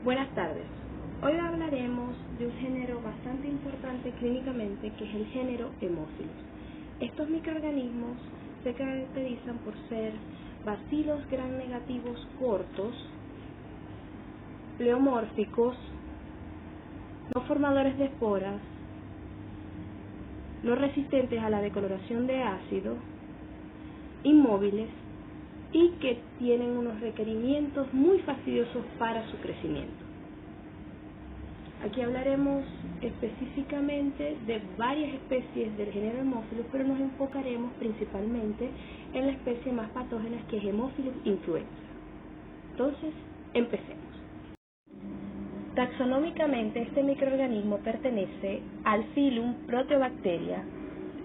Buenas tardes. Hoy hablaremos de un género bastante importante clínicamente, que es el género Haemophilus. Estos microorganismos se caracterizan por ser bacilos gram negativos cortos, pleomórficos, no formadores de esporas, no resistentes a la decoloración de ácido, inmóviles y que tienen unos requerimientos muy fastidiosos para su crecimiento. Aquí hablaremos específicamente de varias especies del género Haemophilus, pero nos enfocaremos principalmente en la especie más patógena, que es Haemophilus influenza. Entonces, empecemos. Taxonómicamente, este microorganismo pertenece al filum Proteobacteria,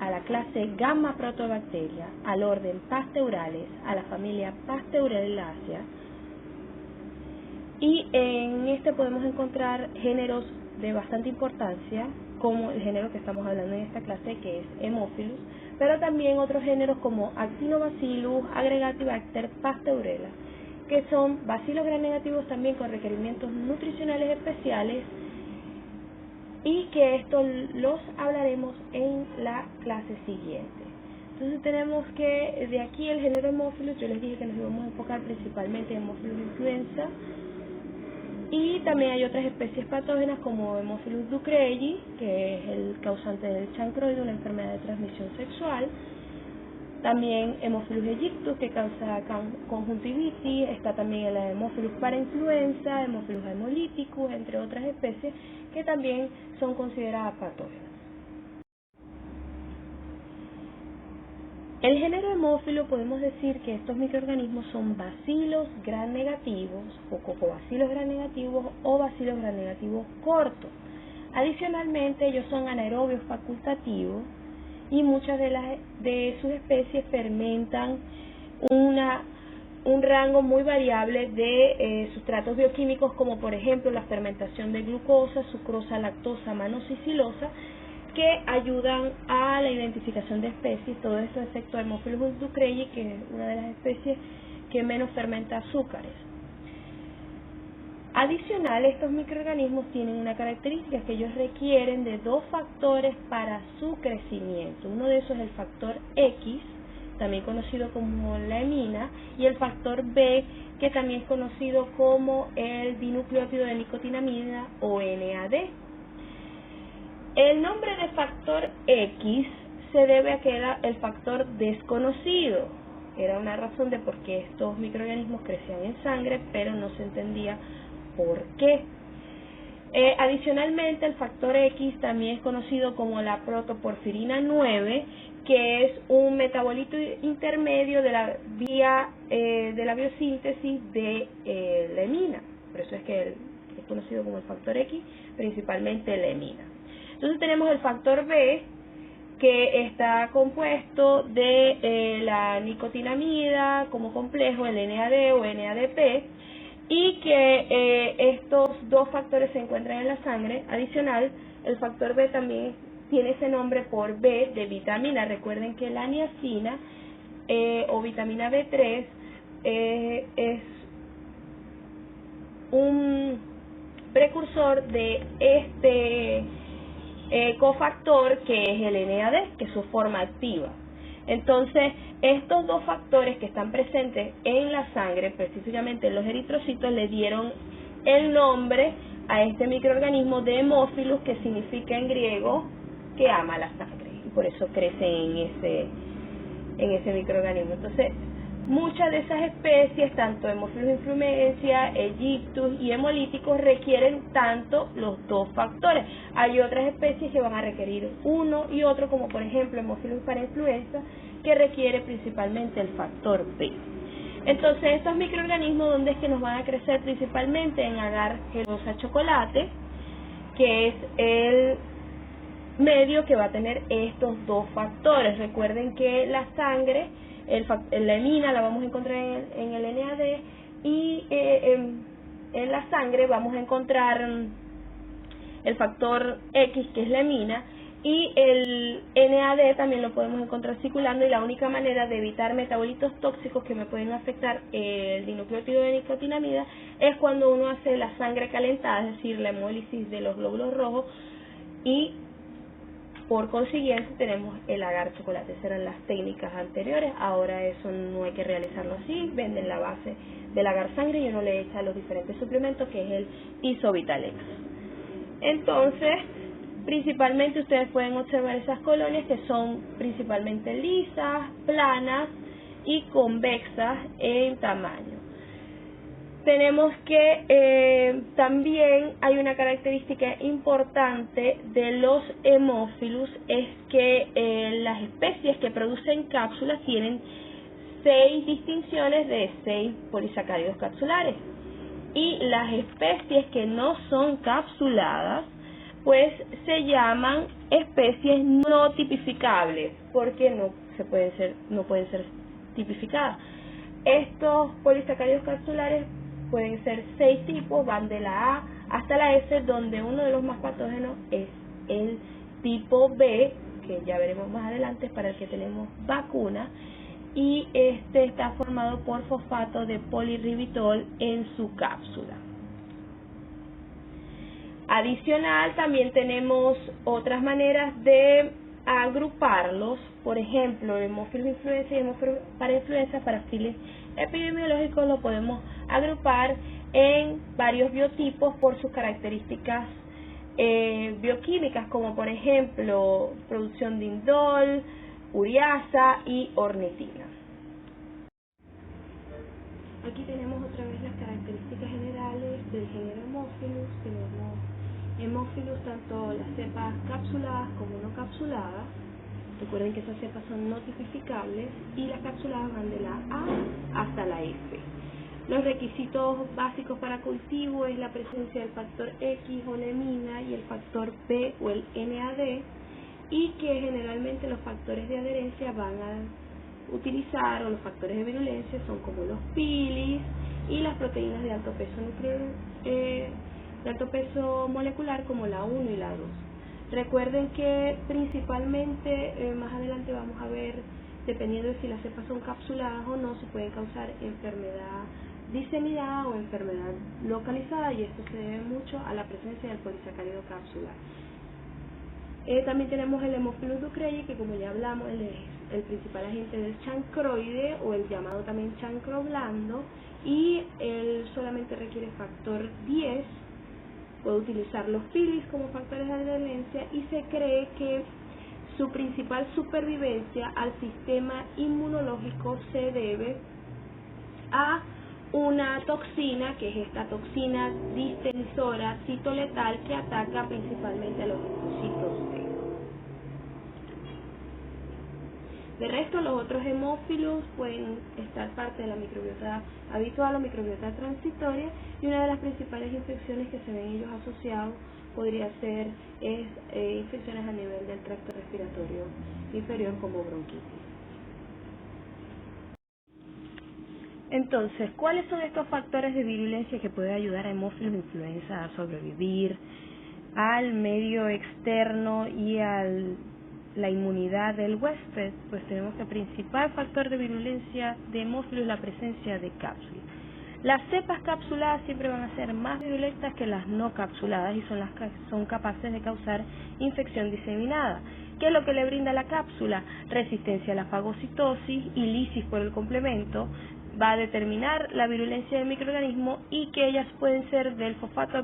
a la clase Gamma Proteobacteria, al orden Pasteurales, a la familia Pasteurelacea, y en este podemos encontrar géneros de bastante importancia, como el género que estamos hablando en esta clase, que es Haemophilus, pero también otros géneros como Actinobacillus, Aggregatibacter, Pasteurella, que son bacilos gram negativos también con requerimientos nutricionales especiales, y que esto los hablaremos en la clase siguiente. Entonces tenemos que de aquí el género Haemophilus, yo les dije que nos íbamos a enfocar principalmente en Haemophilus influenza, y también hay otras especies patógenas como Haemophilus ducreyi, que es el causante del chancroide, una enfermedad de transmisión sexual. También Haemophilus aegyptus, que causa conjuntivitis. Está también el Haemophilus parainfluenza, Haemophilus haemolyticus, entre otras especies que también son consideradas patógenas. El género Haemophilus, podemos decir que estos microorganismos son bacilos gram negativos o cocobacilos gram negativos o bacilos gram negativos cortos. Adicionalmente, ellos son anaerobios facultativos y muchas de sus especies fermentan un rango muy variable de sustratos bioquímicos, como por ejemplo la fermentación de glucosa, sucrosa, lactosa, manosa y silosa, que ayudan a la identificación de especies. Todo esto excepto Haemophilus ducreyi, que es una de las especies que menos fermenta azúcares. Adicional, estos microorganismos tienen una característica, que ellos requieren de dos factores para su crecimiento. Uno de esos es el factor X, también conocido como la hemina, y el factor B, que también es conocido como el dinucleótido de nicotinamida o NAD. El nombre de factor X se debe a que era el factor desconocido. Era una razón de por qué estos microorganismos crecían en sangre, pero no se entendía por qué. Adicionalmente, el factor X también es conocido como la protoporfirina 9, que es un metabolito intermedio de la vía de la biosíntesis de la hemina. Por eso es que es conocido como el factor X, principalmente la hemina. Entonces tenemos el factor B, que está compuesto de la nicotinamida como complejo, el NAD o NADP, y que estos dos factores se encuentran en la sangre. Adicional, el factor B también tiene ese nombre por B de vitamina. Recuerden que la niacina o vitamina B3 es un precursor de este cofactor, que es el NAD, que es su forma activa. Entonces, estos dos factores que están presentes en la sangre, específicamente en los eritrocitos, le dieron el nombre a este microorganismo de Haemophilus, que significa en griego que ama la sangre, y por eso crece en ese microorganismo. Entonces, muchas de esas especies, tanto Haemophilus influenza, aegyptus y hemolíticos, requieren tanto los dos factores. Hay otras especies que van a requerir uno y otro, como por ejemplo Haemophilus parainfluenza, que requiere principalmente el factor B. Entonces, estos microorganismos, ¿dónde es que nos van a crecer? Principalmente en agar gelosa chocolate, que es el medio que va a tener estos dos factores. Recuerden que la sangre, la hemina la vamos a encontrar en el NAD, y en la sangre vamos a encontrar el factor X, que es la hemina, y el NAD también lo podemos encontrar circulando, y la única manera de evitar metabolitos tóxicos que me pueden afectar el dinucleótido de nicotinamida es cuando uno hace la sangre calentada, es decir, la hemólisis de los glóbulos rojos, y por consiguiente tenemos el agar chocolate. Esas eran las técnicas anteriores, ahora eso no hay que realizarlo así, venden la base del agar sangre y uno le echa los diferentes suplementos, que es el Isovitalex. Entonces, principalmente ustedes pueden observar esas colonias que son principalmente lisas, planas y convexas en tamaño. Tenemos que también hay una característica importante de los hemófilos, es que las especies que producen cápsulas tienen 6 distinciones de 6 polisacáridos capsulares, y las especies que no son capsuladas pues se llaman especies no tipificables, porque no pueden ser tipificadas. Estos polisacáridos capsulares pueden ser 6 tipos, van de la A hasta la S, donde uno de los más patógenos es el tipo B, que ya veremos más adelante, para el que tenemos vacuna, y este está formado por fosfato de polirribitol en su cápsula. Adicional, también tenemos otras maneras de agruparlos, por ejemplo, hemófilos influenza y hemófilos para influenza. Para fines epidemiológicos lo podemos agrupar en varios biotipos por sus características bioquímicas, como por ejemplo producción de indol, ureasa y ornitina. Aquí tenemos otra vez las características generales del género Haemophilus. Tenemos Haemophilus tanto las cepas capsuladas como no capsuladas. Recuerden que esas cepas son no tipificables, y las capsuladas van de la A hasta la F. Los requisitos básicos para cultivo es la presencia del factor X o lemina y el factor P o el NAD, y que generalmente los factores de adherencia van a utilizar, o los factores de virulencia son como los pilis y las proteínas de alto peso de alto peso molecular, como la 1 y la 2. Recuerden que principalmente más adelante vamos a ver, dependiendo de si las cepas son capsuladas o no, se pueden causar enfermedad diseminada o enfermedad localizada, y esto se debe mucho a la presencia del polisacárido capsular. También tenemos el Haemophilus ducreyi, que como ya hablamos, él es el principal agente del chancroide, o el llamado también chancro blando, y él solamente requiere factor 10. Puede utilizar los pilis como factores de adherencia, y se cree que su principal supervivencia al sistema inmunológico se debe a una toxina, que es esta toxina distensora citoletal, que ataca principalmente a los linfocitos T. De resto, los otros hemófilos pueden estar parte de la microbiota habitual o microbiota transitoria, y una de las principales infecciones que se ven ellos asociados podría ser infecciones a nivel del tracto respiratorio inferior, como bronquitis. Entonces, ¿cuáles son estos factores de virulencia que pueden ayudar a hemófilos influenza a sobrevivir al medio externo y a la inmunidad del huésped? Pues tenemos que el principal factor de virulencia de hemófilos es la presencia de cápsulas. Las cepas capsuladas siempre van a ser más virulentas que las no capsuladas, y son las que son capaces de causar infección diseminada. ¿Qué es lo que le brinda la cápsula? Resistencia a la fagocitosis y lisis por el complemento. Va a determinar la virulencia del microorganismo, y que ellas pueden ser del fosfato de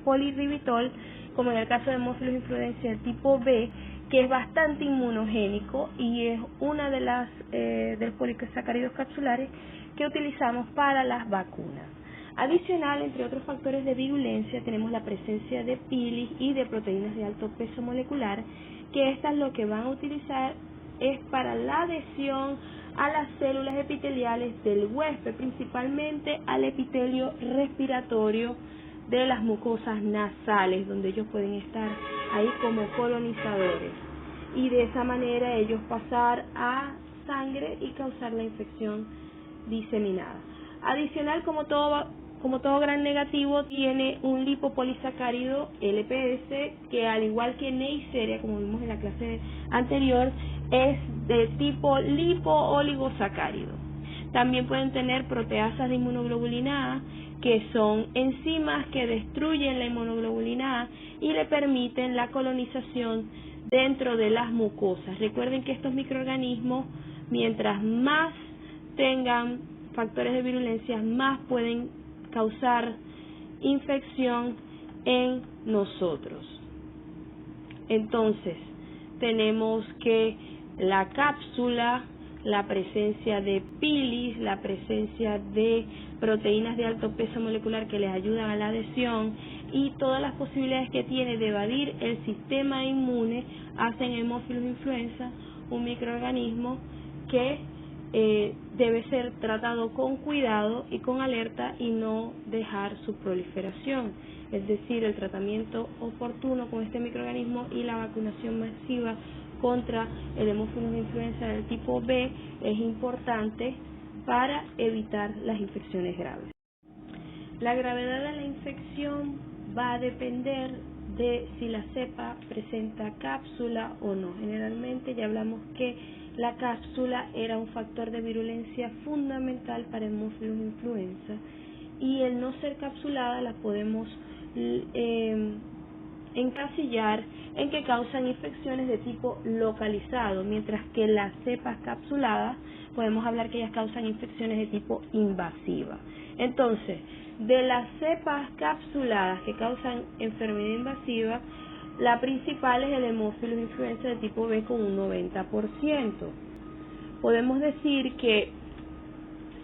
polirribitol, como en el caso de hemófilos influenza del tipo B, que es bastante inmunogénico y es una de las del polisacáridos capsulares que utilizamos para las vacunas. Adicional, entre otros factores de virulencia, tenemos la presencia de pilis y de proteínas de alto peso molecular, que estas lo que van a utilizar es para la adhesión a las células epiteliales del huésped, principalmente al epitelio respiratorio de las mucosas nasales, donde ellos pueden estar ahí como colonizadores, y de esa manera ellos pasar a sangre y causar la infección diseminada. Adicional, como todo gran negativo, tiene un lipopolisacárido LPS, que al igual que Neisseria, como vimos en la clase anterior, es de tipo lipo-oligosacárido. También pueden tener proteasas de inmunoglobulina A, que son enzimas que destruyen la inmunoglobulina A y le permiten la colonización dentro de las mucosas. Recuerden que estos microorganismos, mientras más tengan factores de virulencia, más pueden causar infección en nosotros. Entonces, tenemos que la cápsula, la presencia de pilis, la presencia de proteínas de alto peso molecular que les ayudan a la adhesión y todas las posibilidades que tiene de evadir el sistema inmune hacen Haemophilus influenza un microorganismo que debe ser tratado con cuidado y con alerta y no dejar su proliferación. Es decir, el tratamiento oportuno con este microorganismo y la vacunación masiva contra el Haemophilus influenza del tipo B es importante para evitar las infecciones graves. La gravedad de la infección va a depender de si la cepa presenta cápsula o no. Generalmente ya hablamos que la cápsula era un factor de virulencia fundamental para Haemophilus influenza y el no ser capsulada la podemos encasillar en que causan infecciones de tipo localizado, mientras que las cepas capsuladas podemos hablar que ellas causan infecciones de tipo invasiva. Entonces, de las cepas capsuladas que causan enfermedad invasiva, la principal es el Haemophilus influenza de tipo B con un 90%. Podemos decir que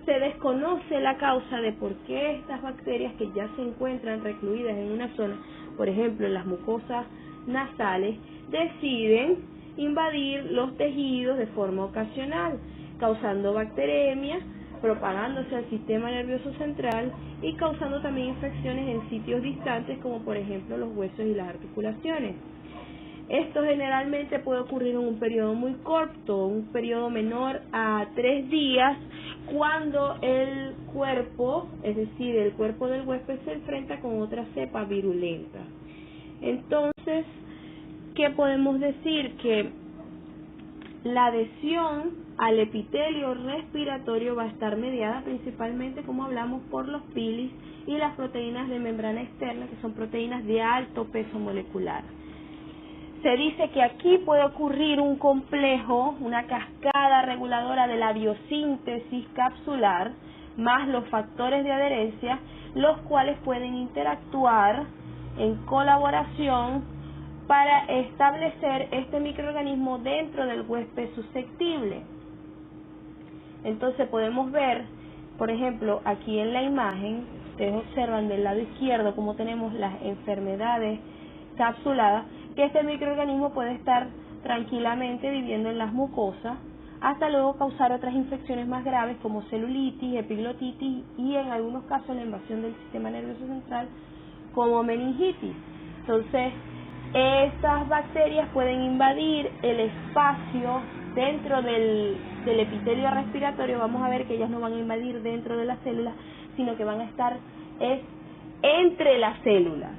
se desconoce la causa de por qué estas bacterias que ya se encuentran recluidas en una zona, por ejemplo en las mucosas nasales, deciden invadir los tejidos de forma ocasional, causando bacteremia, propagándose al sistema nervioso central y causando también infecciones en sitios distantes como por ejemplo los huesos y las articulaciones. Esto generalmente puede ocurrir en un periodo muy corto, un periodo menor a 3 días, cuando el cuerpo, es decir, el cuerpo del huésped se enfrenta con otra cepa virulenta. Entonces, ¿qué podemos decir? Que la adhesión al epitelio respiratorio va a estar mediada principalmente, como hablamos, por los pilis y las proteínas de membrana externa, que son proteínas de alto peso molecular. Se dice que aquí puede ocurrir un complejo, una cascada reguladora de la biosíntesis capsular, más los factores de adherencia, los cuales pueden interactuar en colaboración para establecer este microorganismo dentro del huésped susceptible. Entonces podemos ver, por ejemplo, aquí en la imagen, ustedes observan del lado izquierdo cómo tenemos las enfermedades capsuladas, que este microorganismo puede estar tranquilamente viviendo en las mucosas, hasta luego causar otras infecciones más graves como celulitis, epiglotitis y en algunos casos la invasión del sistema nervioso central como meningitis. Entonces, estas bacterias pueden invadir el espacio dentro del epitelio respiratorio. Vamos a ver que ellas no van a invadir dentro de las células, sino que van a estar entre las células,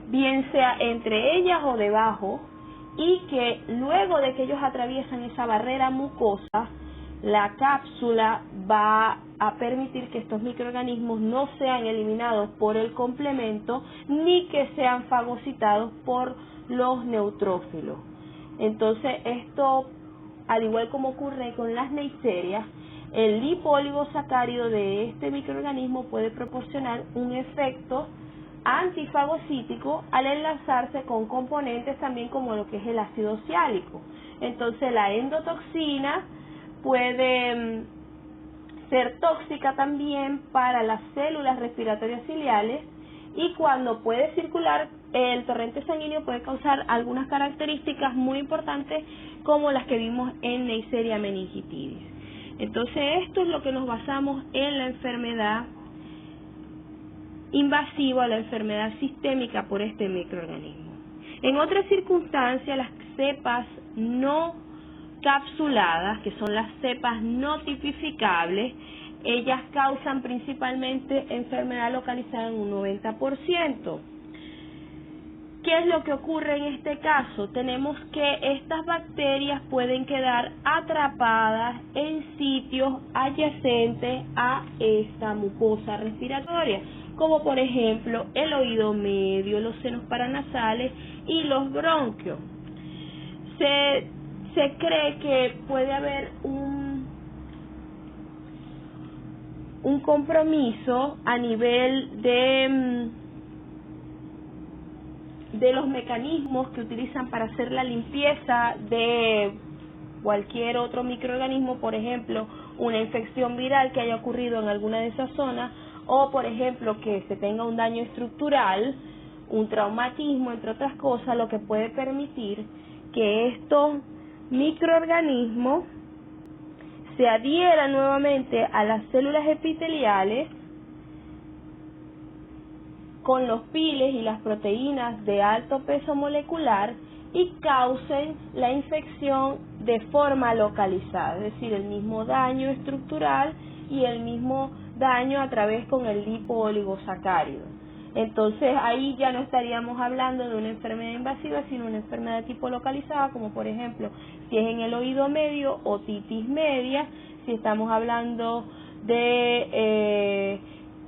bien sea entre ellas o debajo, y que luego de que ellos atraviesan esa barrera mucosa, la cápsula va a permitir que estos microorganismos no sean eliminados por el complemento ni que sean fagocitados por los neutrófilos. Entonces esto, al igual como ocurre con las neiserias, el lipoligosacárido de este microorganismo puede proporcionar un efecto antifagocítico al enlazarse con componentes también como lo que es el ácido oxálico. Entonces la endotoxina puede ser tóxica también para las células respiratorias ciliares, y cuando puede circular el torrente sanguíneo puede causar algunas características muy importantes como las que vimos en Neisseria meningitidis. Entonces esto es lo que nos basamos en la enfermedad invasiva, la enfermedad sistémica por este microorganismo. En otras circunstancias, las cepas no capsuladas, que son las cepas no tipificables, ellas causan principalmente enfermedad localizada en un 90%. ¿Qué es lo que ocurre en este caso? Tenemos que estas bacterias pueden quedar atrapadas en sitios adyacentes a esta mucosa respiratoria, como por ejemplo el oído medio, los senos paranasales y los bronquios. Se cree que puede haber un compromiso a nivel de los mecanismos que utilizan para hacer la limpieza de cualquier otro microorganismo, por ejemplo, una infección viral que haya ocurrido en alguna de esas zonas, o por ejemplo que se tenga un daño estructural, un traumatismo, entre otras cosas, lo que puede permitir que estos microorganismos se adhieran nuevamente a las células epiteliales con los piles y las proteínas de alto peso molecular y causen la infección de forma localizada, es decir, el mismo daño estructural y el mismo daño a través con el lipooligosacárido. Entonces ahí ya no estaríamos hablando de una enfermedad invasiva, sino una enfermedad de tipo localizada, como por ejemplo si es en el oído medio, otitis media, si estamos hablando de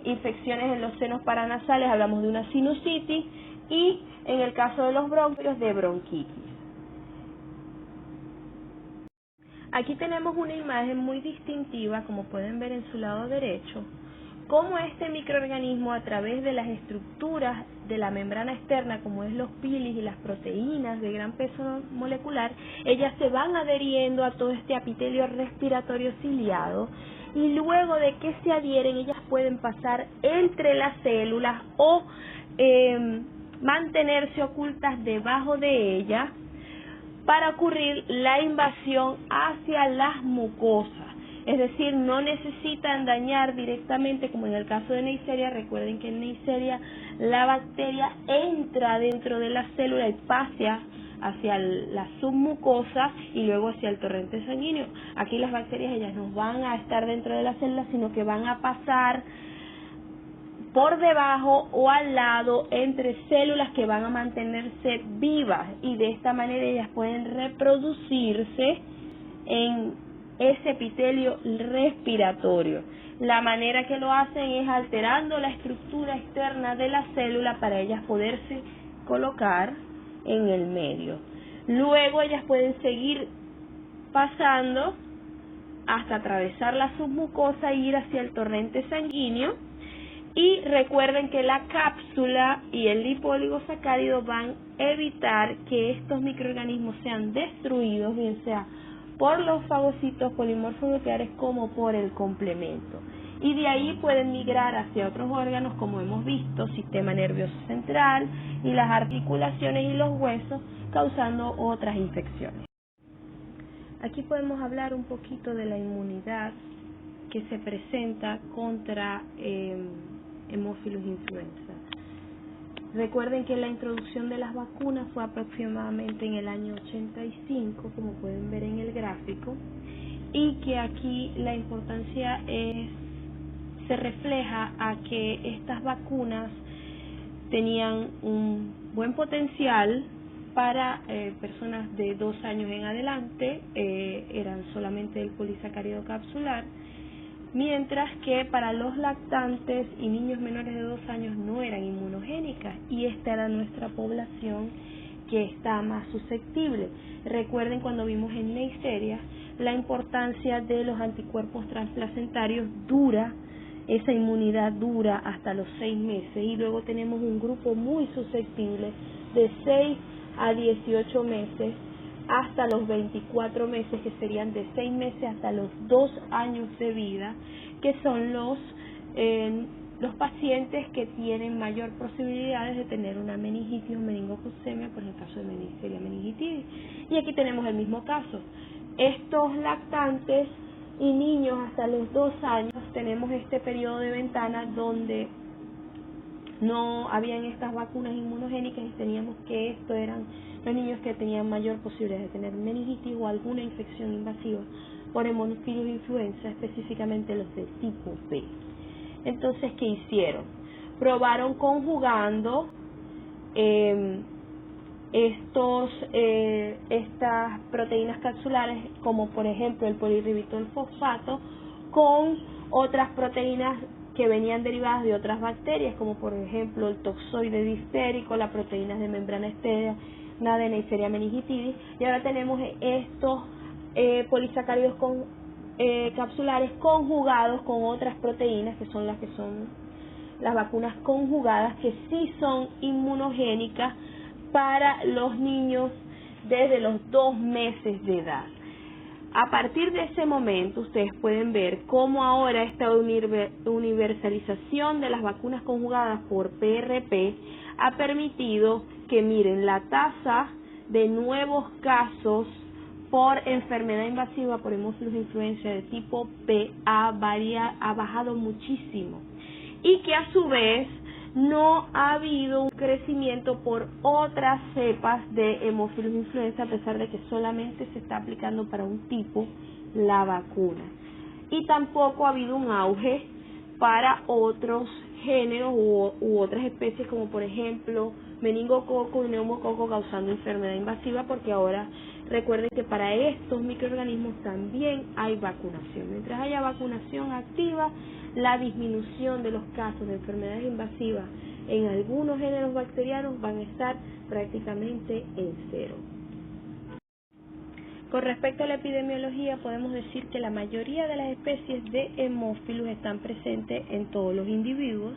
infecciones en los senos paranasales, hablamos de una sinusitis, y en el caso de los bronquios, de bronquitis. Aquí tenemos una imagen muy distintiva, como pueden ver en su lado derecho, cómo este microorganismo, a través de las estructuras de la membrana externa, como es los pilis y las proteínas de gran peso molecular, ellas se van adheriendo a todo este epitelio respiratorio ciliado, y luego de que se adhieren, ellas pueden pasar entre las células o mantenerse ocultas debajo de ellas para ocurrir la invasión hacia las mucosas. Es decir, no necesitan dañar directamente, como en el caso de Neisseria. Recuerden que en Neisseria la bacteria entra dentro de la célula y pasa hacia la submucosa y luego hacia el torrente sanguíneo. Aquí las bacterias, ellas no van a estar dentro de la célula, sino que van a pasar por debajo o al lado entre células que van a mantenerse vivas, y de esta manera ellas pueden reproducirse en ese epitelio respiratorio. La manera que lo hacen es alterando la estructura externa de la célula para ellas poderse colocar en el medio. Luego ellas pueden seguir pasando hasta atravesar la submucosa e ir hacia el torrente sanguíneo. Y recuerden que la cápsula y el lipooligosacárido van a evitar que estos microorganismos sean destruidos, bien sea por los fagocitos polimorfos nucleares como por el complemento. Y de ahí pueden migrar hacia otros órganos, como hemos visto, sistema nervioso central y las articulaciones y los huesos, causando otras infecciones. Aquí podemos hablar un poquito de la inmunidad que se presenta contra Haemophilus influenza. Recuerden que la introducción de las vacunas fue aproximadamente en el año 85, como pueden ver en el gráfico, y que aquí la importancia se refleja a que estas vacunas tenían un buen potencial para personas de 2 años en adelante, eran solamente el polisacárido capsular, mientras que para los lactantes y niños menores de 2 años no eran inmunogénicas, y esta era nuestra población que está más susceptible. Recuerden cuando vimos en Neisseria la importancia de los anticuerpos transplacentarios, esa inmunidad dura hasta los 6 meses, y luego tenemos un grupo muy susceptible de 6 a 18 meses hasta los 24 meses, que serían de 6 meses hasta los 2 años de vida, que son los pacientes que tienen mayor posibilidades de tener una meningitis o meningococemia, por el caso de Neisseria meningitidis. Y aquí tenemos el mismo caso. Estos lactantes y niños hasta los 2 años tenemos este periodo de ventana donde no habían estas vacunas inmunogénicas, y teníamos que estos eran los niños que tenían mayor posibilidad de tener meningitis o alguna infección invasiva por Haemophilus influenza, específicamente los de tipo B. Entonces, ¿qué hicieron? Probaron conjugando estas proteínas capsulares, como por ejemplo el polirribitol fosfato, con otras proteínas que venían derivadas de otras bacterias, como por ejemplo el toxoide difterico, las proteínas de membrana externa de Neisseria meningitidis, y ahora tenemos estos polisacáridos capsulares conjugados con otras proteínas que son las vacunas conjugadas, que sí son inmunogénicas para los niños desde los 2 meses de edad. A partir de ese momento ustedes pueden ver cómo ahora esta universalización de las vacunas conjugadas por PRP ha permitido que miren la tasa de nuevos casos por enfermedad invasiva por Haemophilus influenza de tipo B ha bajado muchísimo, y que a su vez no ha habido un crecimiento por otras cepas de Haemophilus influenza, a pesar de que solamente se está aplicando para un tipo la vacuna. Y tampoco ha habido un auge para otros géneros u otras especies, como por ejemplo meningococo y neumococo causando enfermedad invasiva, porque ahora recuerden que para estos microorganismos también hay vacunación. Mientras haya vacunación activa, la disminución de los casos de enfermedades invasivas en algunos géneros bacterianos van a estar prácticamente en cero. Con respecto a la epidemiología, podemos decir que la mayoría de las especies de Haemophilus están presentes en todos los individuos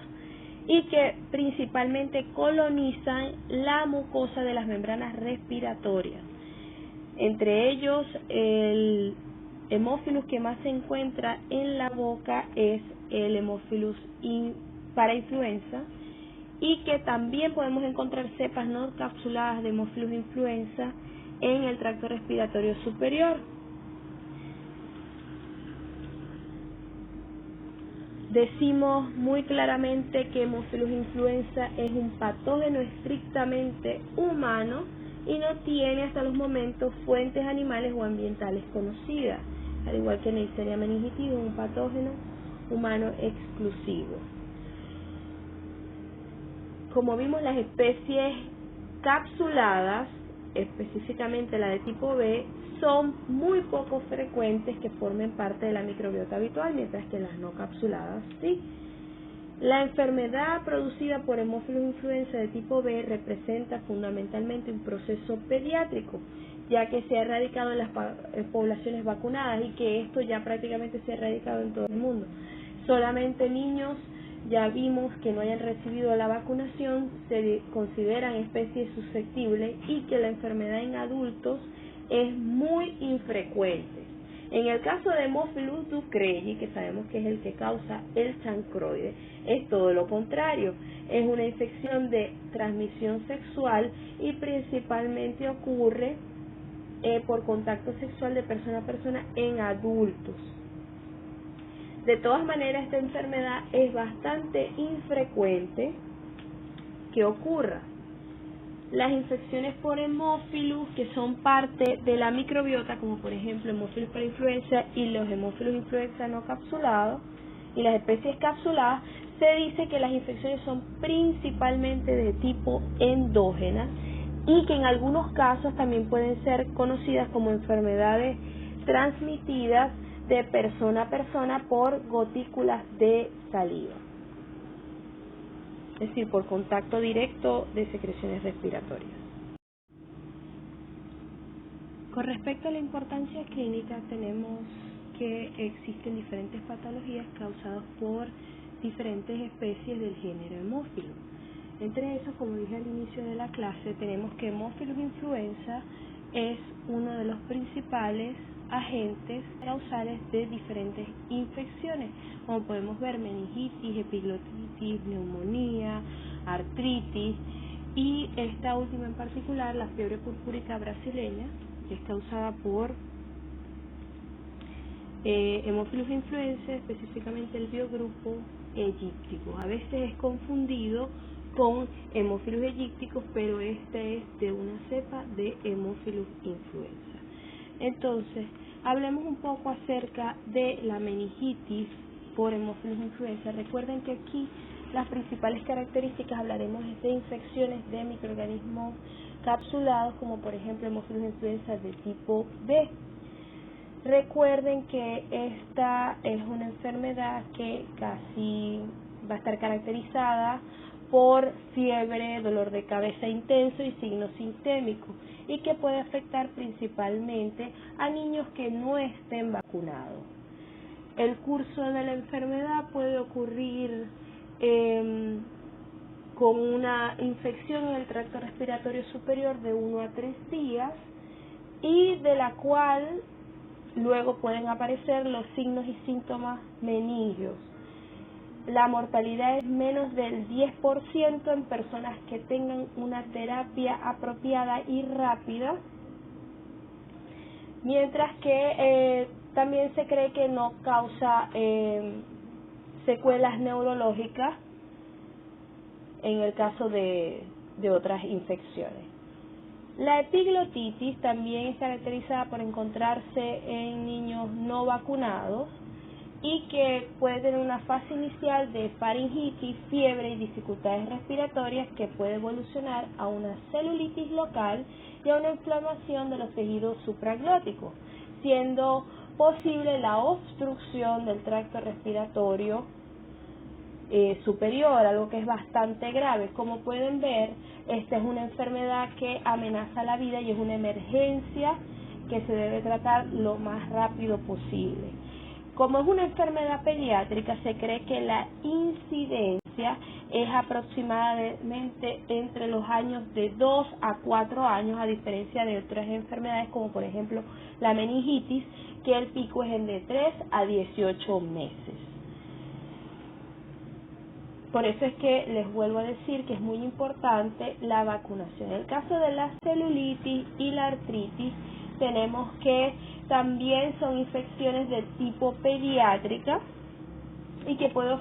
y que principalmente colonizan la mucosa de las membranas respiratorias. Entre ellos, el Haemophilus que más se encuentra en la boca es el Haemophilus parainfluenza, y que también podemos encontrar cepas no capsuladas de Haemophilus influenza en el tracto respiratorio superior. Decimos muy claramente que Haemophilus influenza es un patógeno estrictamente humano y no tiene hasta los momentos fuentes animales o ambientales conocidas, al igual que Neisseria meningitidis, un patógeno humano exclusivo. Como vimos, las especies capsuladas, específicamente la de tipo B, son muy poco frecuentes que formen parte de la microbiota habitual, mientras que las no capsuladas sí. La enfermedad producida por Haemophilus influenza de tipo B representa fundamentalmente un proceso pediátrico, ya que se ha erradicado en las poblaciones vacunadas, y que esto ya prácticamente se ha erradicado en todo el mundo. Solamente niños, ya vimos, que no hayan recibido la vacunación se consideran especies susceptibles, y que la enfermedad en adultos es muy infrecuente. En el caso de Haemophilus ducreyi, que sabemos que es el que causa el chancroide, es todo lo contrario. Es una infección de transmisión sexual y principalmente ocurre por contacto sexual de persona a persona en adultos. De todas maneras, esta enfermedad es bastante infrecuente que ocurra. Las infecciones por Haemophilus, que son parte de la microbiota, como por ejemplo Haemophilus parainfluenza y los Haemophilus influenza no capsulados y las especies capsuladas, se dice que las infecciones son principalmente de tipo endógena, y que en algunos casos también pueden ser conocidas como enfermedades transmitidas de persona a persona por gotículas de saliva, es decir, por contacto directo de secreciones respiratorias. Con respecto a la importancia clínica, tenemos que existen diferentes patologías causadas por diferentes especies del género Haemophilus. Entre esos, como dije al inicio de la clase, tenemos que Haemophilus influenza es uno de los principales agentes causales de diferentes infecciones, como podemos ver meningitis, epiglotitis, neumonía, artritis, y esta última en particular, la fiebre purpúrica brasileña, que es causada por Haemophilus influenza, específicamente el biogrupo Aegypticus. A veces es confundido con Haemophilus aegypticus, pero este es de una cepa de Haemophilus influenza. Entonces, hablemos un poco acerca de la meningitis por Haemophilus influenza. Recuerden que aquí las principales características hablaremos de infecciones de microorganismos capsulados, como por ejemplo hemófilos influenza de tipo B. Recuerden que esta es una enfermedad que casi va a estar caracterizada por fiebre, dolor de cabeza intenso y signos sistémicos, y que puede afectar principalmente a niños que no estén vacunados. El curso de la enfermedad puede ocurrir con una infección en el tracto respiratorio superior de 1 a 3 días y de la cual luego pueden aparecer los signos y síntomas meningios. La mortalidad es menos del 10% en personas que tengan una terapia apropiada y rápida, mientras que también se cree que no causa secuelas neurológicas en el caso de otras infecciones. La epiglotitis también es caracterizada por encontrarse en niños no vacunados y que puede tener una fase inicial de faringitis, fiebre y dificultades respiratorias que puede evolucionar a una celulitis local y a una inflamación de los tejidos supraglóticos, siendo posible la obstrucción del tracto respiratorio superior, algo que es bastante grave. Como pueden ver, esta es una enfermedad que amenaza la vida y es una emergencia que se debe tratar lo más rápido posible. Como es una enfermedad pediátrica, se cree que la incidencia es aproximadamente entre los años de 2 a 4 años, a diferencia de otras enfermedades como por ejemplo la meningitis, que el pico es de 3 a 18 meses. Por eso es que les vuelvo a decir que es muy importante la vacunación. En el caso de la celulitis y la artritis, tenemos que también son infecciones de tipo pediátrica y que puede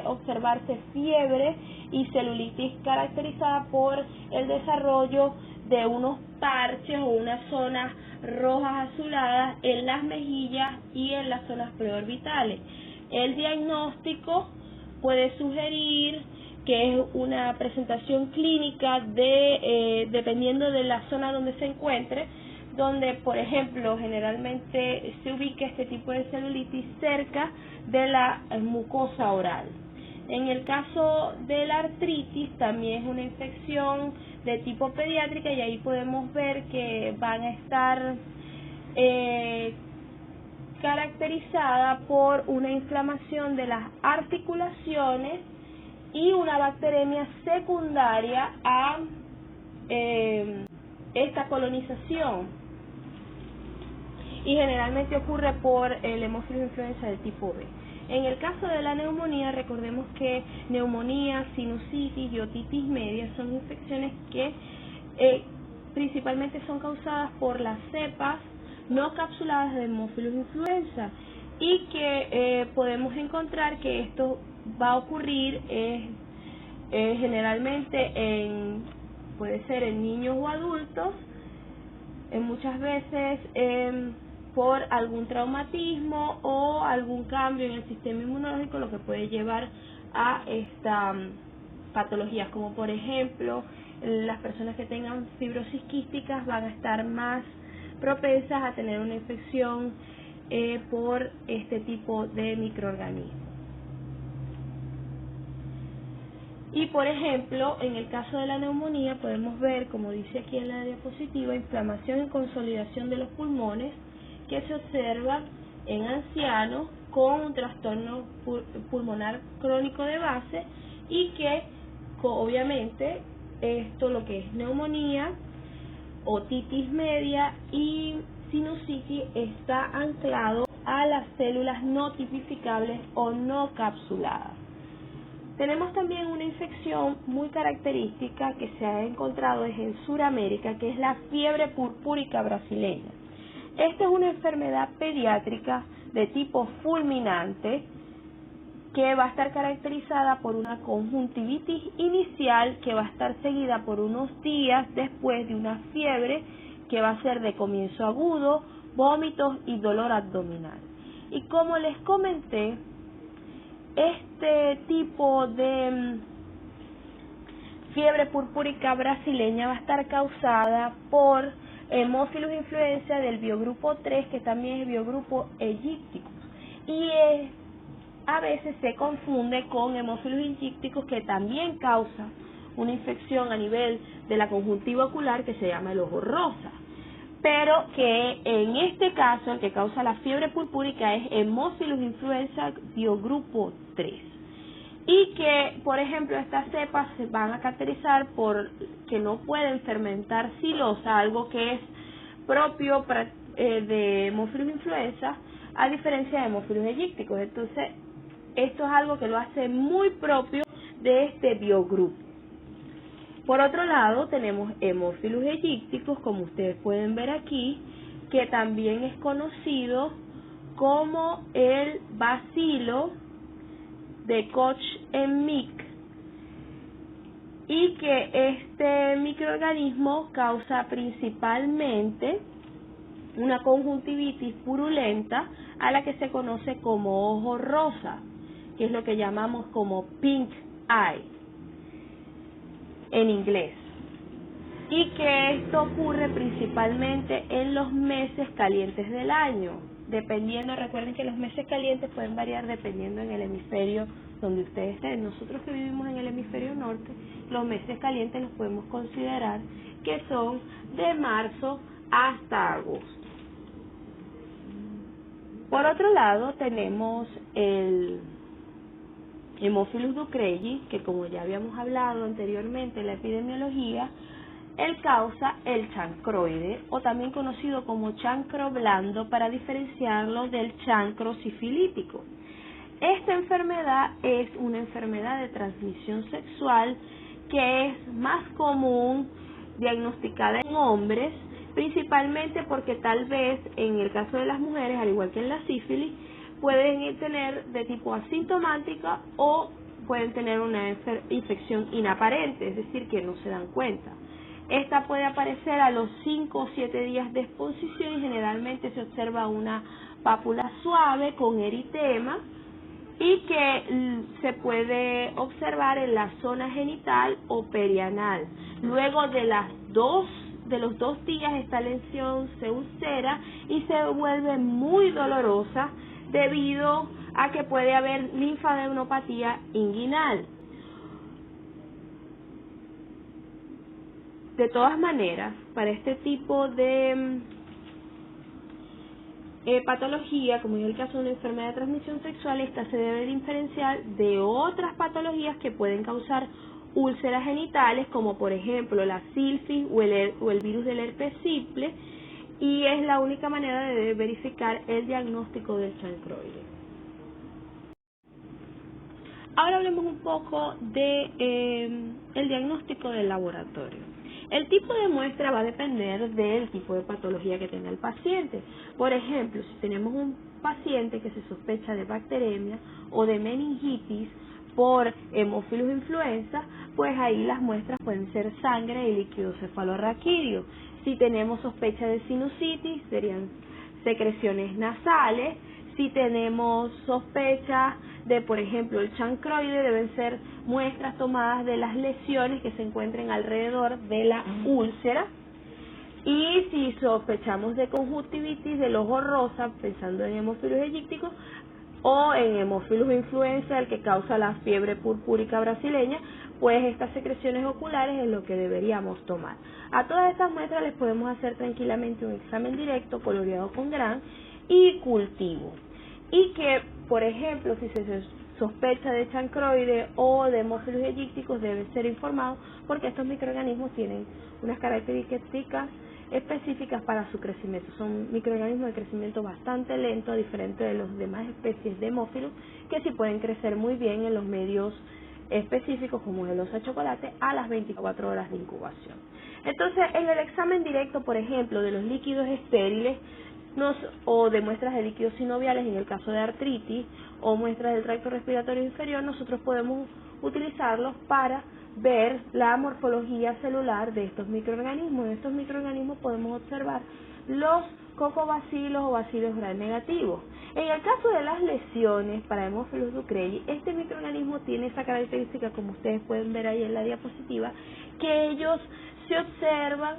observarse fiebre y celulitis caracterizada por el desarrollo de unos parches o unas zonas rojas azuladas en las mejillas y en las zonas preorbitales. El diagnóstico puede sugerir que es una presentación clínica dependiendo de la zona donde se encuentre, donde por ejemplo generalmente se ubica este tipo de celulitis cerca de la mucosa oral. En el caso de la artritis también es una infección de tipo pediátrica y ahí podemos ver que van a estar caracterizada por una inflamación de las articulaciones y una bacteremia secundaria a esta colonización, y generalmente ocurre por el hemófilo influenza del tipo B. En el caso de la neumonía, recordemos que neumonía, sinusitis y otitis media son infecciones que principalmente son causadas por las cepas no capsuladas de hemófilos influenza, y que podemos encontrar que esto va a ocurrir generalmente puede ser en niños o adultos, muchas veces por algún traumatismo o algún cambio en el sistema inmunológico, lo que puede llevar a esta patologías, como por ejemplo las personas que tengan fibrosis quísticas van a estar más propensas a tener una infección por este tipo de microorganismos. Y por ejemplo, en el caso de la neumonía podemos ver, como dice aquí en la diapositiva, inflamación y consolidación de los pulmones que se observa en ancianos con un trastorno pulmonar crónico de base, y que obviamente esto, lo que es neumonía, otitis media y sinusitis, está anclado a las células no tipificables o no capsuladas. Tenemos también una infección muy característica que se ha encontrado en Sudamérica, que es la fiebre purpúrica brasileña. Esta es una enfermedad pediátrica de tipo fulminante que va a estar caracterizada por una conjuntivitis inicial que va a estar seguida por unos días después de una fiebre que va a ser de comienzo agudo, vómitos y dolor abdominal. Y como les comenté, este tipo de fiebre purpúrica brasileña va a estar causada por Haemophilus influenza del biogrupo 3, que también es biogrupo aegypticus, y a veces se confunde con Haemophilus aegypticus, que también causa una infección a nivel de la conjuntiva ocular que se llama el ojo rosa, pero que en este caso el que causa la fiebre purpúrica es Haemophilus influenza biogrupo 3, y que, por ejemplo, estas cepas se van a caracterizar por que no pueden fermentar silosa, algo que es propio de Haemophilus influenza, a diferencia de Haemophilus aegypticus. Entonces, esto es algo que lo hace muy propio de este biogrupo. Por otro lado, tenemos Haemophilus aegypticus, como ustedes pueden ver aquí, que también es conocido como el bacilo de Koch-Emmerich, y que este microorganismo causa principalmente una conjuntivitis purulenta a la que se conoce como ojo rosa, que es lo que llamamos como pink eye en inglés, y que esto ocurre principalmente en los meses calientes del año, dependiendo, recuerden que los meses calientes pueden variar dependiendo en el hemisferio donde ustedes estén. Nosotros que vivimos en el hemisferio norte, los meses calientes los podemos considerar que son de marzo hasta agosto. Por otro lado, tenemos el Haemophilus ducreyi, que como ya habíamos hablado anteriormente en la epidemiología, él causa el chancroide, o también conocido como chancro blando, para diferenciarlo del chancro sifilítico. Esta enfermedad es una enfermedad de transmisión sexual que es más común diagnosticada en hombres, principalmente porque tal vez en el caso de las mujeres, al igual que en la sífilis, pueden tener de tipo asintomática o pueden tener una infección inaparente, es decir, que no se dan cuenta. Esta puede aparecer a los 5 o 7 días de exposición y generalmente se observa una pápula suave con eritema y que se puede observar en la zona genital o perianal. Luego de los 2 días esta lesión se ulcera y se vuelve muy dolorosa debido a que puede haber linfadenopatía inguinal. De todas maneras, para este tipo de patología, como es el caso de una enfermedad de transmisión sexual, esta se debe diferenciar de otras patologías que pueden causar úlceras genitales, como por ejemplo la sífilis o el virus del herpes simple, y es la única manera de verificar el diagnóstico del chancroide. Ahora hablemos un poco de el diagnóstico del laboratorio. El tipo de muestra va a depender del tipo de patología que tenga el paciente. Por ejemplo, si tenemos un paciente que se sospecha de bacteremia o de meningitis por Haemophilus influenza, pues ahí las muestras pueden ser sangre y líquido cefalorraquídeo. Si tenemos sospecha de sinusitis, serían secreciones nasales. Si tenemos sospecha de, por ejemplo, el chancroide, deben ser muestras tomadas de las lesiones que se encuentren alrededor de la úlcera. Y si sospechamos de conjuntivitis del ojo rosa, pensando en Haemophilus aegypticus, o en Haemophilus influenza, el que causa la fiebre purpúrica brasileña, pues estas secreciones oculares es lo que deberíamos tomar. A todas estas muestras les podemos hacer tranquilamente un examen directo, coloreado con GRAM y cultivo. Y que, por ejemplo, si se sospecha de chancroide o de Haemophilus aegypticus, deben ser informados porque estos microorganismos tienen unas características específicas para su crecimiento. Son microorganismos de crecimiento bastante lento, a diferente de las demás especies de Haemophilus, que sí pueden crecer muy bien en los medios específicos como el oso de chocolate a las 24 horas de incubación. Entonces, en el examen directo, por ejemplo, de los líquidos estériles o de muestras de líquidos sinoviales en el caso de artritis o muestras del tracto respiratorio inferior, nosotros podemos utilizarlos para ver la morfología celular de estos microorganismos. En estos microorganismos podemos observar los cocobacilos o bacilos gram negativos. En el caso de las lesiones para Haemophilus ducreyi, este microorganismo tiene esa característica, como ustedes pueden ver ahí en la diapositiva, que ellos se observan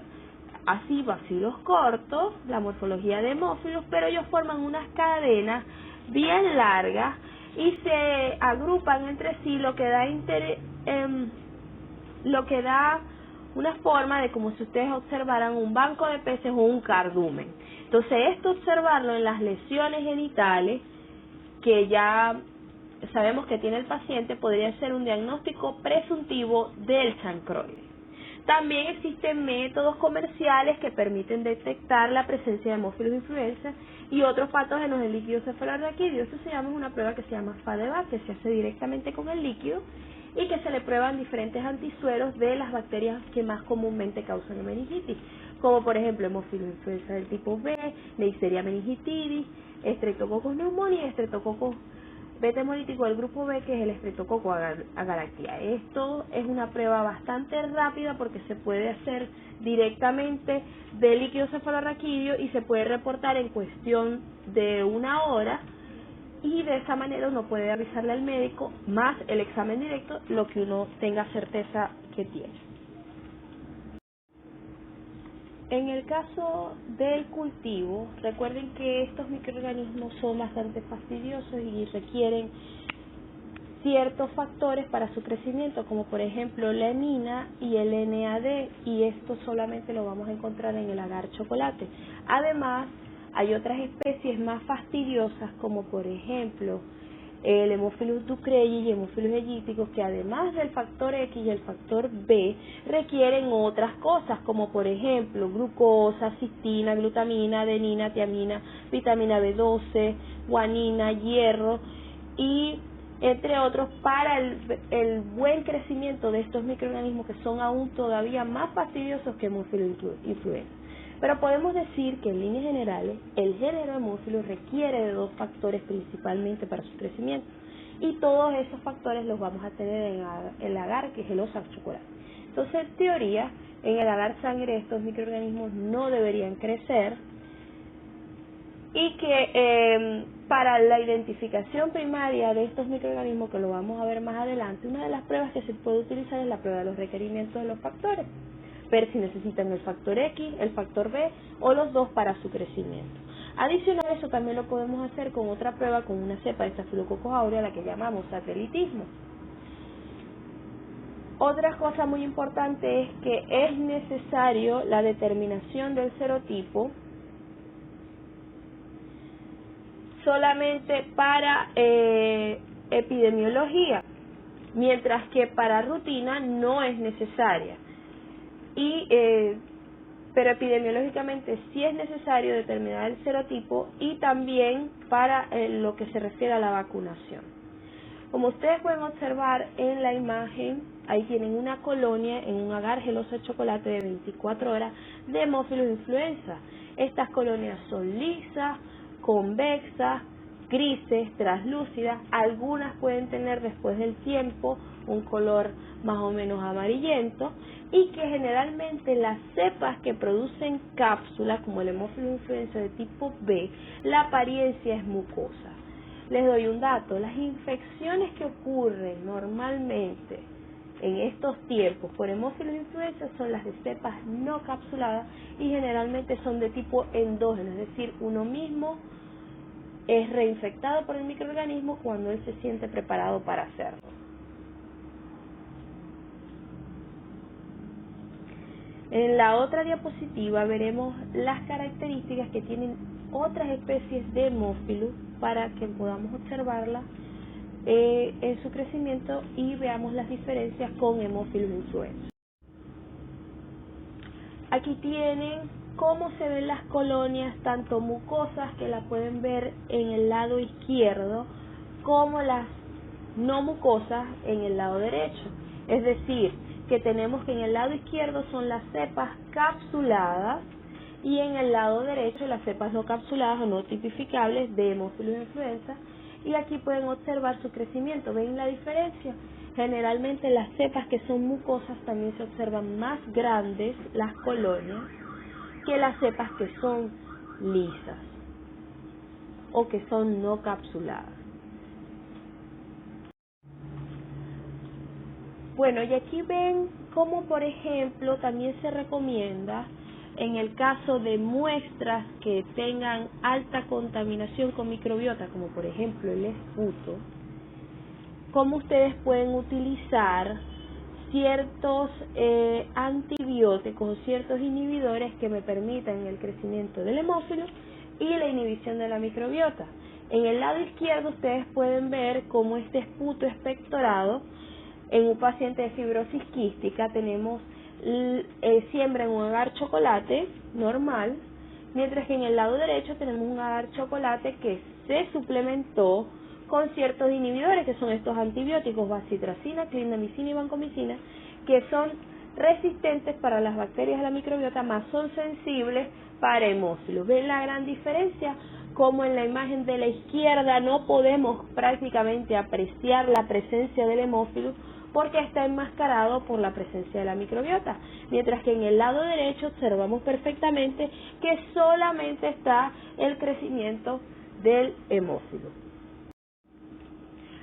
así bacilos cortos, la morfología de Haemophilus, pero ellos forman unas cadenas bien largas y se agrupan entre sí, lo que da una forma de como si ustedes observaran un banco de peces o un cardumen. Entonces, esto observarlo en las lesiones genitales, que ya sabemos que tiene el paciente, podría ser un diagnóstico presuntivo del chancroide. También existen métodos comerciales que permiten detectar la presencia de Haemophilus influenza y otros patógenos del líquido cefalorraquídeo. Esto se llama una prueba que se llama FADEBAC, que se hace directamente con el líquido y que se le prueban diferentes antisueros de las bacterias que más comúnmente causan meningitis, como por ejemplo Haemophilus influenza del tipo B, Neisseria meningitidis, Streptococcus pneumoniae y Streptococcus beta hemolítico del grupo B, que es el Streptococcus agarictia. Esto es una prueba bastante rápida porque se puede hacer directamente del líquido cefalorraquídeo y se puede reportar en cuestión de 1 hora, y de esa manera uno puede avisarle al médico más el examen directo, lo que uno tenga certeza que tiene. En el caso del cultivo, recuerden que estos microorganismos son bastante fastidiosos y requieren ciertos factores para su crecimiento, como por ejemplo la hemina y el NAD, y esto solamente lo vamos a encontrar en el agar chocolate. Además, hay otras especies más fastidiosas, como por ejemplo el Haemophilus ducreyi y Haemophilus aegypticus, que además del factor X y el factor B requieren otras cosas, como por ejemplo glucosa, cistina, glutamina, adenina, tiamina, vitamina B12, guanina, hierro y entre otros, para el buen crecimiento de estos microorganismos, que son aún todavía más fastidiosos que Haemophilus influenza. Pero podemos decir que en líneas generales el género Haemophilus requiere de 2 factores principalmente para su crecimiento, y todos esos factores los vamos a tener en el agar, que es el agar chocolate. Entonces, en teoría, en el agar sangre estos microorganismos no deberían crecer, y que para la identificación primaria de estos microorganismos, que lo vamos a ver más adelante, una de las pruebas que se puede utilizar es la prueba de los requerimientos de los factores, ver si necesitan el factor X, el factor B o los dos para su crecimiento. Adicional a eso, también lo podemos hacer con otra prueba, con una cepa de Staphylococcus aureus, la que llamamos satelitismo. Otra cosa muy importante es que es necesario la determinación del serotipo solamente para epidemiología, mientras que para rutina no es necesaria. Pero epidemiológicamente sí es necesario determinar el serotipo, y también para lo que se refiere a la vacunación. Como ustedes pueden observar en la imagen, ahí tienen una colonia en un agar geloso de chocolate de 24 horas de Haemophilus influenza. Estas colonias son lisas, convexas, grises, translúcidas. Algunas pueden tener después del tiempo un color más o menos amarillento, y que generalmente las cepas que producen cápsulas, como el Haemophilus influenza de tipo B, la apariencia es mucosa. Les doy un dato: las infecciones que ocurren normalmente en estos tiempos por Haemophilus influenza son las de cepas no capsuladas, y generalmente son de tipo endógeno, es decir, uno mismo es reinfectado por el microorganismo cuando él se siente preparado para hacerlo. En la otra diapositiva veremos las características que tienen otras especies de Haemophilus para que podamos observarlas en su crecimiento y veamos las diferencias con Haemophilus influenza. Aquí tienen cómo se ven las colonias, tanto mucosas, que las pueden ver en el lado izquierdo, como las no mucosas en el lado derecho. Es decir, que tenemos que en el lado izquierdo son las cepas capsuladas, y en el lado derecho las cepas no capsuladas o no tipificables de Haemophilus influenza, y aquí pueden observar su crecimiento. ¿Ven la diferencia? Generalmente las cepas que son mucosas también se observan más grandes las colonias que las cepas que son lisas o que son no capsuladas. Bueno, y aquí ven cómo, por ejemplo, también se recomienda en el caso de muestras que tengan alta contaminación con microbiota, como por ejemplo el esputo, cómo ustedes pueden utilizar ciertos antibióticos o ciertos inhibidores que me permitan el crecimiento del hemófilo y la inhibición de la microbiota. En el lado izquierdo ustedes pueden ver cómo este esputo expectorado en un paciente de fibrosis quística tenemos siembra en un agar chocolate normal, mientras que en el lado derecho tenemos un agar chocolate que se suplementó con ciertos inhibidores que son estos antibióticos bacitracina, clindamicina y vancomicina, que son resistentes para las bacterias de la microbiota, más son sensibles para hemófilos. ¿Ven la gran diferencia? Como en la imagen de la izquierda no podemos prácticamente apreciar la presencia del hemófilo porque está enmascarado por la presencia de la microbiota, mientras que en el lado derecho observamos perfectamente que solamente está el crecimiento del hemófilo.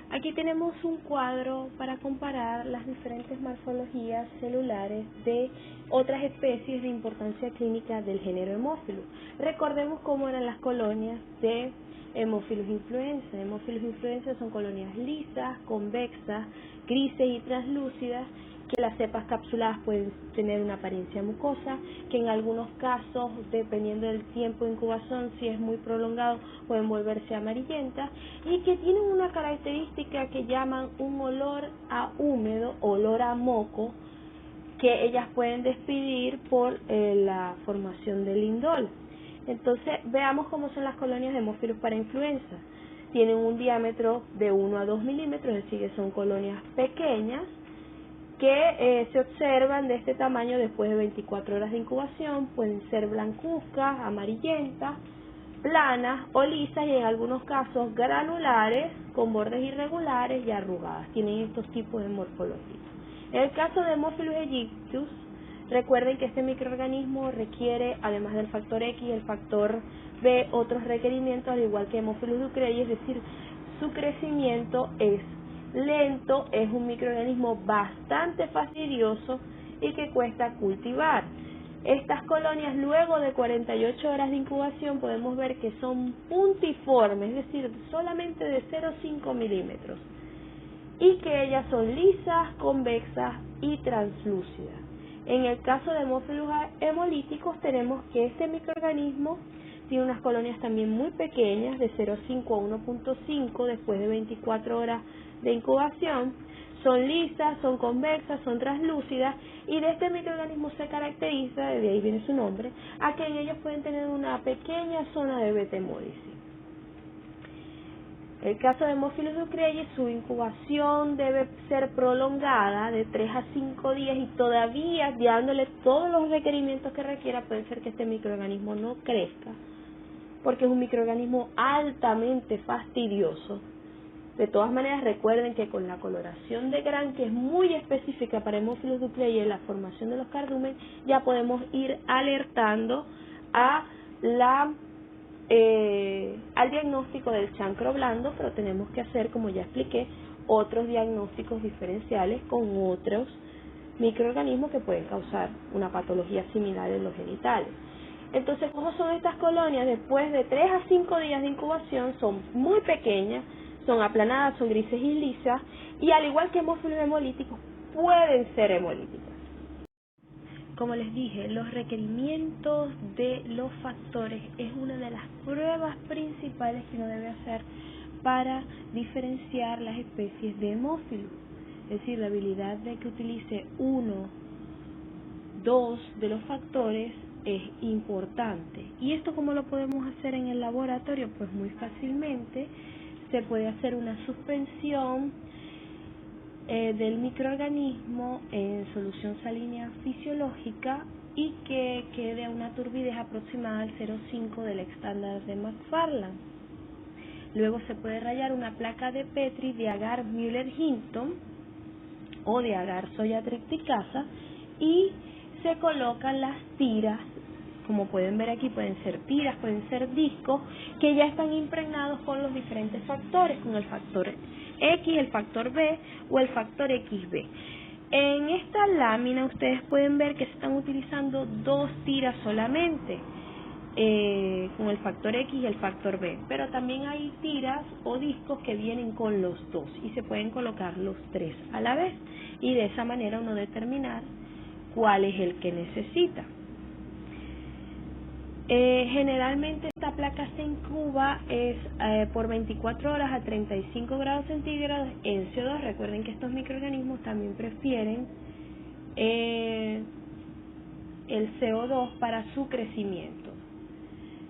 Aquí tenemos un cuadro para comparar las diferentes morfologías celulares de otras especies de importancia clínica del género hemófilo. Recordemos cómo eran las colonias de Haemophilus influenza. Haemophilus influenza son colonias lisas, convexas, grises y translúcidas, que las cepas capsuladas pueden tener una apariencia mucosa, que en algunos casos, dependiendo del tiempo de incubación, si es muy prolongado, pueden volverse amarillentas, y que tienen una característica que llaman un olor a húmedo, olor a moco, que ellas pueden despedir por la formación del lindol. Entonces, veamos cómo son las colonias de hemófilos para influenza. Tienen un diámetro de 1 a 2 milímetros, es decir, que son colonias pequeñas, que se observan de este tamaño después de 24 horas de incubación. Pueden ser blancuzcas, amarillentas, planas o lisas, y en algunos casos granulares, con bordes irregulares y arrugadas. Tienen estos tipos de morfología. En el caso de Haemophilus aegyptus, recuerden que este microorganismo requiere, además del factor X y el factor B, otros requerimientos, al igual que Haemophilus ducreyi, es decir, su crecimiento es lento, es un microorganismo bastante fastidioso y que cuesta cultivar. Estas colonias, luego de 48 horas de incubación, podemos ver que son puntiformes, es decir, solamente de 0,5 milímetros, y que ellas son lisas, convexas y translúcidas. En el caso de Haemophilus hemolíticos tenemos que este microorganismo tiene unas colonias también muy pequeñas, de 0,5 a 1,5 después de 24 horas de incubación. Son lisas, son convexas, son translúcidas, y de este microorganismo se caracteriza, de ahí viene su nombre, a que en ellos pueden tener una pequeña zona de beta hemólisis. El caso de Haemophilus ducreyi, su incubación debe ser prolongada de 3 a 5 días, y todavía dándole todos los requerimientos que requiera, puede ser que este microorganismo no crezca, porque es un microorganismo altamente fastidioso. De todas maneras, recuerden que con la coloración de Gram, que es muy específica para Haemophilus ducreyi en la formación de los cardúmenes, ya podemos ir alertando a al diagnóstico del chancro blando, pero tenemos que hacer, como ya expliqué, otros diagnósticos diferenciales con otros microorganismos que pueden causar una patología similar en los genitales. Entonces, ¿cómo son estas colonias? Después de 3 a 5 días de incubación, son muy pequeñas, son aplanadas, son grises y lisas, y al igual que hemófilos hemolíticos, pueden ser hemolíticas. Como les dije, los requerimientos de los factores es una de las pruebas principales que uno debe hacer para diferenciar las especies de hemófilos. Es decir, la habilidad de que utilice 1, 2 de los factores es importante. ¿Y esto cómo lo podemos hacer en el laboratorio? Pues muy fácilmente se puede hacer una suspensión del microorganismo en solución salina fisiológica y que quede a una turbidez aproximada al 0,5 del estándar de McFarland. Luego se puede rallar una placa de Petri de agar Müller-Hinton o de agar soya triticasa, y se colocan las tiras como pueden ver aquí, pueden ser tiras, pueden ser discos, que ya están impregnados con los diferentes factores, con el factor X, el factor B o el factor XB. En esta lámina ustedes pueden ver que se están utilizando 2 tiras solamente, con el factor X y el factor B, pero también hay tiras o discos que vienen con los 2 y se pueden colocar los 3 a la vez, y de esa manera uno determinar cuál es el que necesita. Generalmente esta placa se incuba por 24 horas a 35 grados centígrados en CO2. Recuerden que estos microorganismos también prefieren el CO2 para su crecimiento.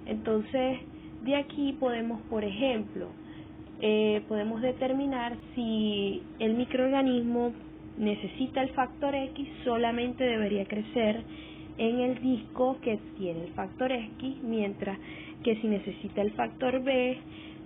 Entonces, de aquí podemos, por ejemplo, podemos determinar si el microorganismo necesita el factor X, solamente debería crecer en el disco que tiene el factor X, mientras que si necesita el factor B,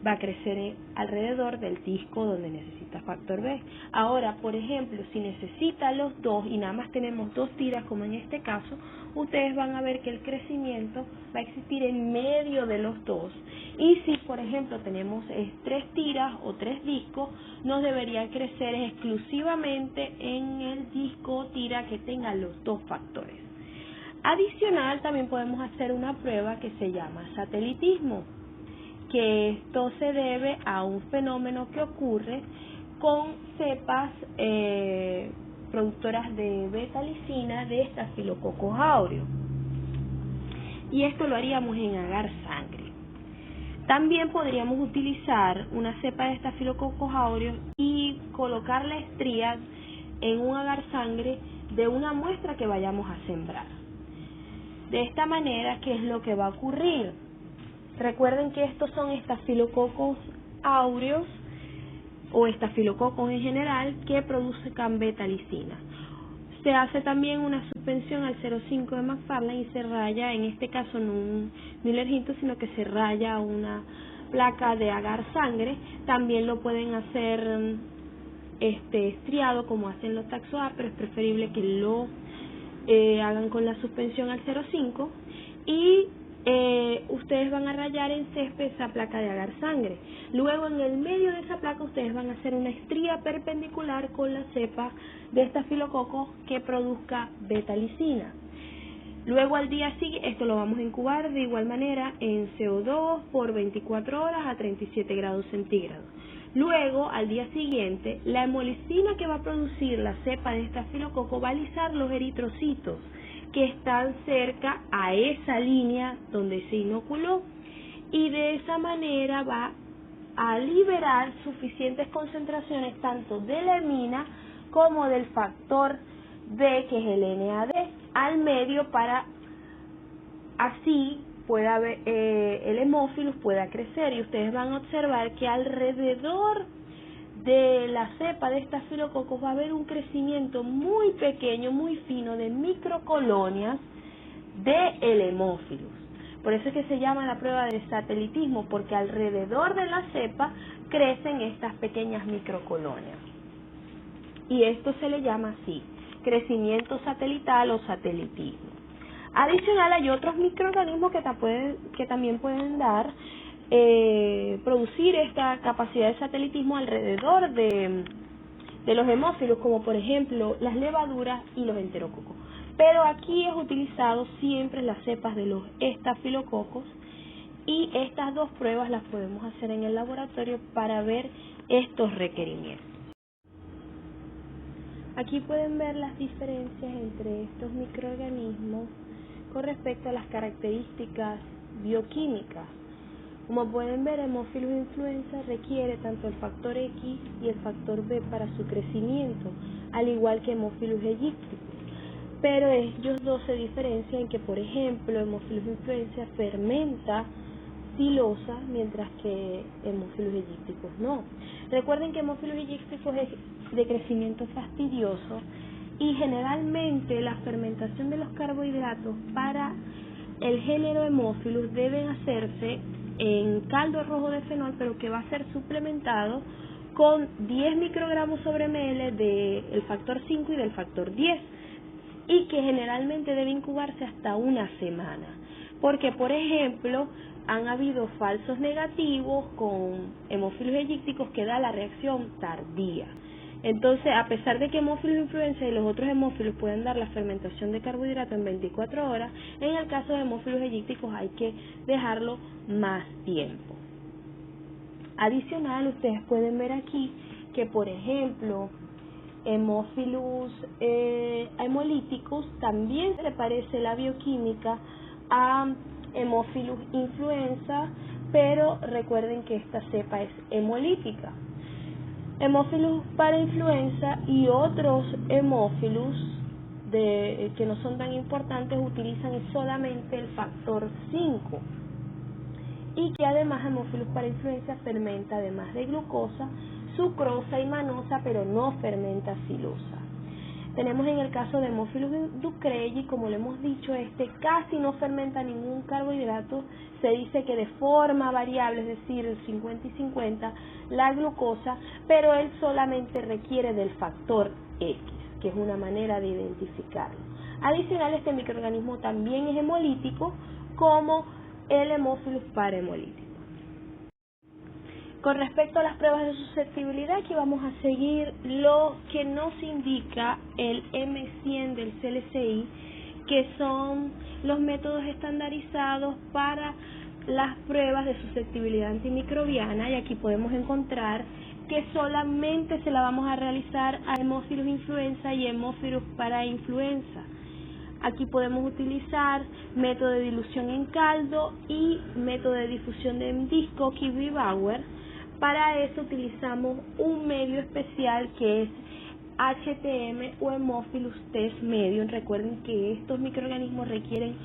va a crecer alrededor del disco donde necesita factor B. Ahora, por ejemplo, si necesita los 2 y nada más tenemos 2 tiras, como en este caso, ustedes van a ver que el crecimiento va a existir en medio de los 2. Y si, por ejemplo, tenemos 3 tiras o 3 discos, nos debería crecer exclusivamente en el disco o tira que tenga los 2 factores. Adicional, también podemos hacer una prueba que se llama satelitismo, que esto se debe a un fenómeno que ocurre con cepas productoras de beta-lisina de Staphylococcus aureus, y esto lo haríamos en agar sangre. También podríamos utilizar una cepa de Staphylococcus aureus y colocar la estría en un agar sangre de una muestra que vayamos a sembrar. De esta manera, ¿qué es lo que va a ocurrir? Recuerden que estos son Staphylococcus aureus o estafilococos en general que produzcan beta-lisina. Se hace también una suspensión al 0,5 de McFarlane y se raya, en este caso no un Müller-Hinton, sino que se raya una placa de agar sangre. También lo pueden hacer estriado como hacen los taxoa, pero es preferible que lo hagan con la suspensión al 0,5 y ustedes van a rayar en césped esa placa de agar sangre. Luego en el medio de esa placa ustedes van a hacer una estría perpendicular con la cepa de estafilococo que produzca beta-lisina. Luego al día siguiente, esto lo vamos a incubar de igual manera en CO2 por 24 horas a 37 grados centígrados. Luego, al día siguiente, la hemolisina que va a producir la cepa de estafilococo va a alisar los eritrocitos que están cerca a esa línea donde se inoculó, y de esa manera va a liberar suficientes concentraciones tanto de la hemina como del factor B, que es el NAD, al medio para así pueda haber, el hemófilus pueda crecer. Y ustedes van a observar que alrededor de la cepa de estafilococos va a haber un crecimiento muy pequeño, muy fino de microcolonias del hemófilus. Por eso es que se llama la prueba de satelitismo, porque alrededor de la cepa crecen estas pequeñas microcolonias. Y esto se le llama así, crecimiento satelital o satelitismo. Adicional, hay otros microorganismos que también pueden producir esta capacidad de satelitismo alrededor de los hemófilos, como por ejemplo las levaduras y los enterococos. Pero aquí es utilizado siempre las cepas de los estafilococos, y estas dos pruebas las podemos hacer en el laboratorio para ver estos requerimientos. Aquí pueden ver las diferencias entre estos microorganismos con respecto a las características bioquímicas. Como pueden ver, Haemophilus influenza requiere tanto el factor X y el factor B para su crecimiento, al igual que Haemophilus aegypticus. Pero ellos dos se diferencian en que, por ejemplo, Haemophilus influenza fermenta silosa, mientras que Haemophilus aegypticus no. Recuerden que Haemophilus aegypticus es de crecimiento fastidioso, y generalmente la fermentación de los carbohidratos para el género Haemophilus deben hacerse en caldo rojo de fenol, pero que va a ser suplementado con 10 microgramos sobre ml del factor 5 y del factor 10, y que generalmente debe incubarse hasta una semana. porque, por ejemplo, han habido falsos negativos con hemófilos eyícticos que da la reacción tardía. Entonces, a pesar de que hemófilos influenza y los otros hemófilos pueden dar la fermentación de carbohidratos en 24 horas, en el caso de hemófilos eyícticos hay que dejarlo más tiempo. Adicional, ustedes pueden ver aquí que, por ejemplo, hemófilos hemolíticos también se parece la bioquímica a hemófilos influenza, pero recuerden que esta cepa es hemolítica. Hemófilos para influenza y otros hemófilos que no son tan importantes utilizan solamente el factor 5, y que además hemófilos para influenza fermenta además de glucosa, sucrosa y manosa, pero no fermenta silosa. Tenemos en el caso de hemófilos Ducrelli, como lo hemos dicho, casi no fermenta ningún carbohidrato, se dice que de forma variable, es decir, el 50 y 50, la glucosa, pero él solamente requiere del factor X, que es una manera de identificarlo. Adicional, este microorganismo también es hemolítico, como el hemófilos parahemolítico. Con respecto a las pruebas de susceptibilidad, aquí vamos a seguir lo que nos indica el M100 del CLCI, que son los métodos estandarizados para las pruebas de susceptibilidad antimicrobiana, y aquí podemos encontrar que solamente se la vamos a realizar a hemófilos influenza y hemófilos parainfluenza. Aquí podemos utilizar método de dilución en caldo y método de difusión de disco Kirby-Bauer. Para eso utilizamos un medio especial que es HTM o Haemophilus test medium. Recuerden que estos microorganismos requieren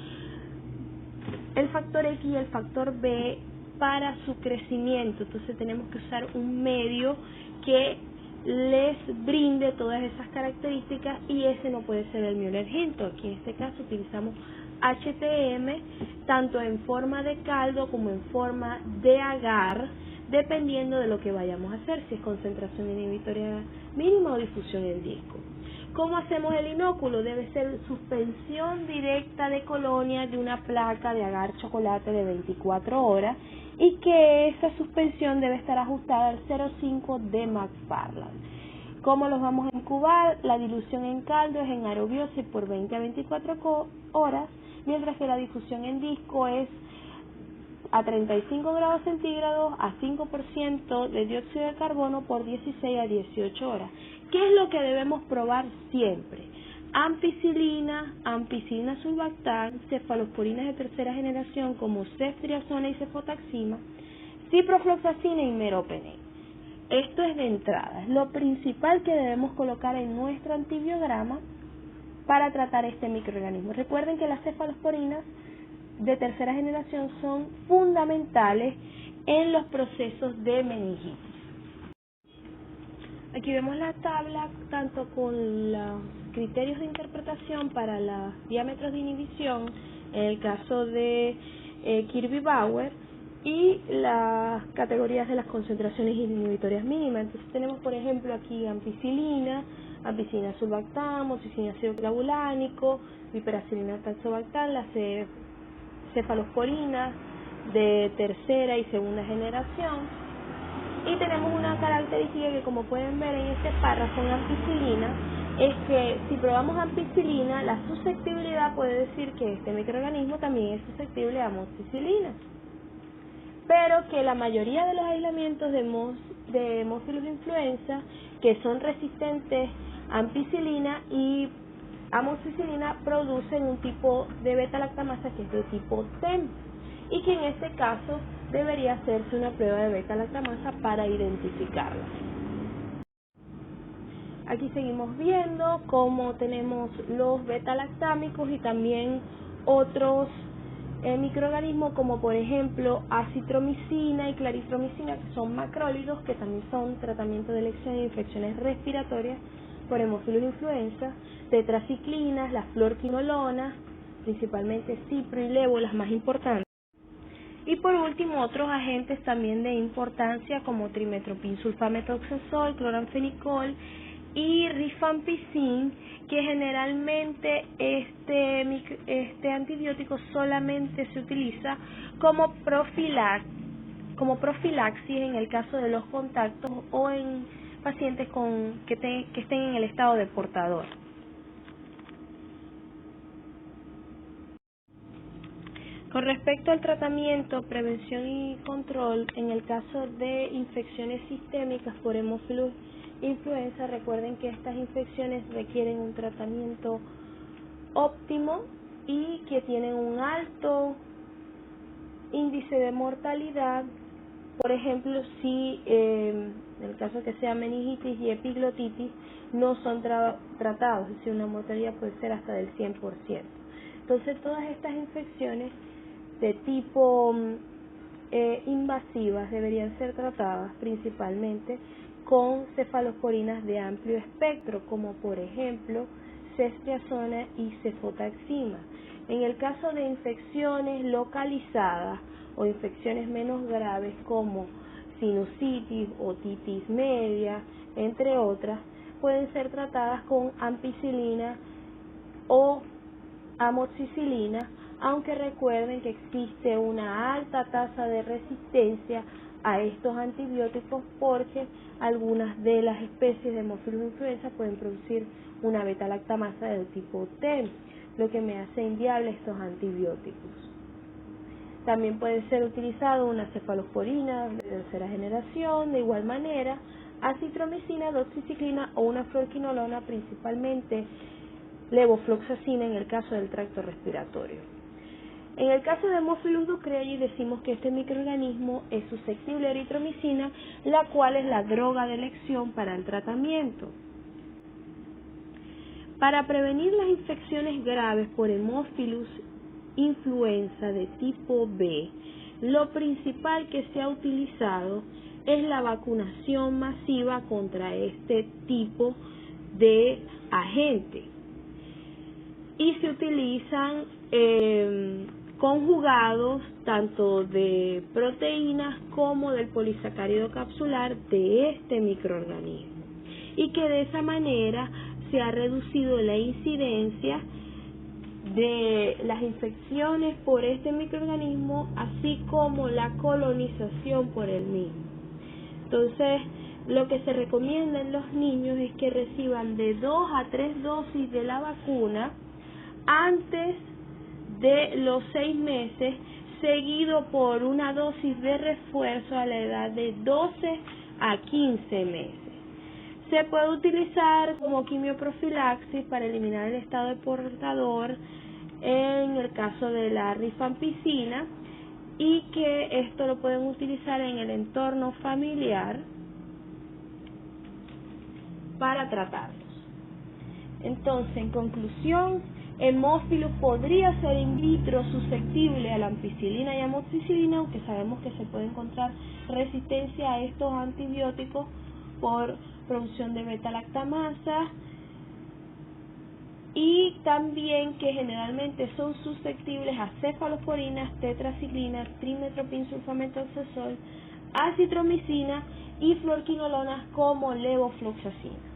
el factor X y el factor B para su crecimiento. Entonces tenemos que usar un medio que les brinde todas esas características, y ese no puede ser el Müller-Hinton. Aquí en este caso utilizamos HTM tanto en forma de caldo como en forma de agar, dependiendo de lo que vayamos a hacer, si es concentración inhibitoria mínima o difusión en disco. ¿Cómo hacemos el inóculo? Debe ser suspensión directa de colonia de una placa de agar chocolate de 24 horas, y que esa suspensión debe estar ajustada al 0,5 de McFarland. ¿Cómo los vamos a incubar? La dilución en caldo es en aerobiosis por 20 a 24 horas, mientras que la difusión en disco es a 35 grados centígrados a 5% de dióxido de carbono por 16 a 18 horas. ¿Qué es lo que debemos probar siempre? Ampicilina, ampicilina sulbactam, cefalosporinas de tercera generación como ceftriaxona y cefotaxima, ciprofloxacina y meropenem. Esto es de entrada, es lo principal que debemos colocar en nuestro antibiograma para tratar este microorganismo. Recuerden que las cefalosporinas de tercera generación son fundamentales en los procesos de meningitis. Aquí vemos la tabla tanto con los criterios de interpretación para los diámetros de inhibición en el caso de Kirby-Bauer y las categorías de las concentraciones inhibitorias mínimas. Entonces tenemos, por ejemplo, aquí ampicilina sulbactam, moxicilina ácido clavulánico, piperacilina tazobactam, las cefalosporinas de tercera y segunda generación. Y tenemos una característica que, como pueden ver en este párrafo en ampicilina, es que si probamos ampicilina, la susceptibilidad puede decir que este microorganismo también es susceptible a amoxicilina, pero que la mayoría de los aislamientos de hemófilos influenza que son resistentes a ampicilina y amoxicilina producen un tipo de beta-lactamasa que es de tipo TEM, y que en este caso debería hacerse una prueba de beta-lactamasa para identificarla. Aquí seguimos viendo cómo tenemos los beta-lactámicos y también otros microorganismos como por ejemplo acitromicina y claritromicina, que son macrólidos, que también son tratamiento de elección de infecciones respiratorias por hemófilos influenza, tetraciclinas, las fluorquinolonas, principalmente cipro y levo, las más importantes. Y por último, otros agentes también de importancia como trimetoprim sulfamethoxazol, cloranfenicol y rifampicin, que generalmente este antibiótico solamente se utiliza como profilaxis en el caso de los contactos o en pacientes que estén en el estado de portador. Con respecto al tratamiento, prevención y control, en el caso de infecciones sistémicas por hemófilos influenza, recuerden que estas infecciones requieren un tratamiento óptimo y que tienen un alto índice de mortalidad. Por ejemplo, si en el caso que sea meningitis y epiglotitis no son tratados, es decir, una mortalidad puede ser hasta del 100%. Entonces, todas estas infecciones de tipo invasivas deberían ser tratadas principalmente con cefalosporinas de amplio espectro, como por ejemplo ceftriaxona y cefotaxima. En el caso de infecciones localizadas o infecciones menos graves como sinusitis, otitis media, entre otras, pueden ser tratadas con ampicilina o amoxicilina, aunque recuerden que existe una alta tasa de resistencia a estos antibióticos porque algunas de las especies de hemófilos influenza pueden producir una beta-lactamasa del tipo T, lo que me hace inviable estos antibióticos. También puede ser utilizado una cefalosporina de tercera generación, de igual manera, acitromicina, doxiciclina o una fluoroquinolona, principalmente levofloxacina en el caso del tracto respiratorio. En el caso de Haemophilus ducreyi decimos que este microorganismo es susceptible a eritromicina, la cual es la droga de elección para el tratamiento. Para prevenir las infecciones graves por Haemophilus influenza de tipo B, lo principal que se ha utilizado es la vacunación masiva contra este tipo de agente. Y se utilizan conjugados tanto de proteínas como del polisacárido capsular de este microorganismo, y que de esa manera se ha reducido la incidencia de las infecciones por este microorganismo, así como la colonización por el mismo. Entonces, lo que se recomienda en los niños es que reciban de 2 a 3 dosis de la vacuna antes de los 6 meses, seguido por una dosis de refuerzo a la edad de 12 a 15 meses. Se puede utilizar como quimioprofilaxis para eliminar el estado de portador en el caso de la rifampicina, y que esto lo pueden utilizar en el entorno familiar para tratarlos. Entonces, en conclusión, Haemophilus podría ser in vitro susceptible a la ampicilina y amoxicilina, aunque sabemos que se puede encontrar resistencia a estos antibióticos por producción de beta-lactamasa, y también que generalmente son susceptibles a cefalosporinas, tetraciclinas, trimetoprim-sulfamethoxazol, acitromicina y fluoroquinolonas como levofloxacina.